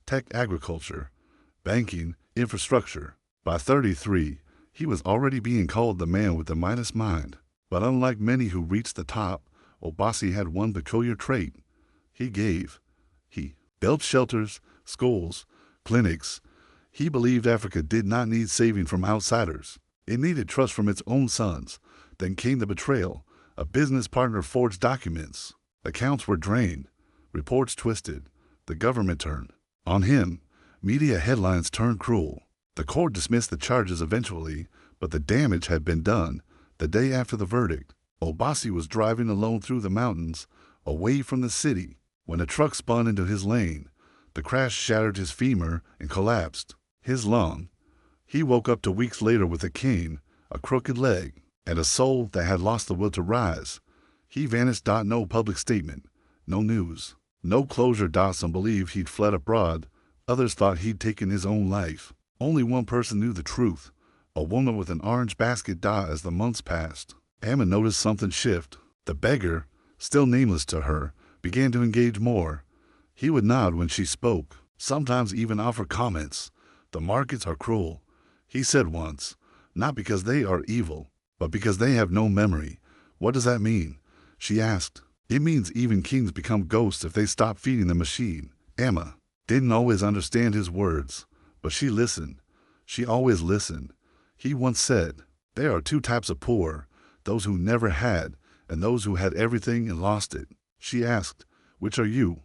tech, agriculture, banking, infrastructure. By 33, he was already being called the man with the Midas mind. But unlike many who reached the top, Obasi had one peculiar trait. He gave. He built shelters, schools, clinics. He believed Africa did not need saving from outsiders. It needed trust from its own sons. Then came the betrayal. A business partner forged documents. Accounts were drained. Reports twisted. The government turned on him. Media headlines turned cruel. The court dismissed the charges eventually, but the damage had been done. The day after the verdict, Obasi was driving alone through the mountains, away from the city, when a truck spun into his lane. The crash shattered his femur and collapsed his lung. He woke up 2 weeks later with a cane, a crooked leg, and a soul that had lost the will to rise. He vanished. No public statement, no news, no closure. Some believed he'd fled abroad. Others thought he'd taken his own life. Only one person knew the truth, a woman with an orange basket. As the months passed, Amma noticed something shift. The beggar, still nameless to her, began to engage more. He would nod when she spoke, sometimes even offer comments. "The markets are cruel," he said once, "not because they are evil, but because they have no memory." "What does that mean?" she asked. "It means even kings become ghosts if they stop feeding the machine." Amma didn't always understand his words, but she listened. She always listened. He once said, "There are 2 types of poor, those who never had, and those who had everything and lost it." She asked, "Which are you?"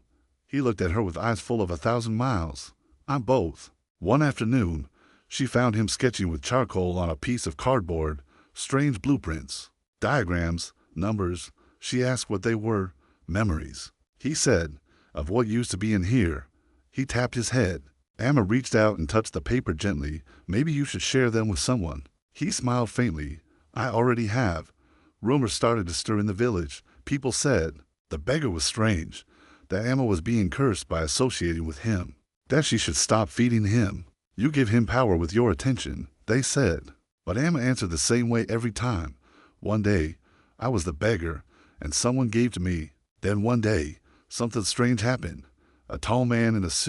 He looked at her with eyes full of 1,000 miles. "I'm both." One afternoon, she found him sketching with charcoal on a piece of cardboard, strange blueprints, diagrams, numbers. She asked what they were. "Memories," he said, "of what used to be in here." He tapped his head. Amma reached out and touched the paper gently. "Maybe you should share them with someone." He smiled faintly. "I already have." Rumors started to stir in the village. People said the beggar was strange, that Amma was being cursed by associating with him, that she should stop feeding him. "You give him power with your attention," they said. But Amma answered the same way every time. "One day, I was the beggar, and someone gave to me. Then one day, something strange happened. A tall man in a suit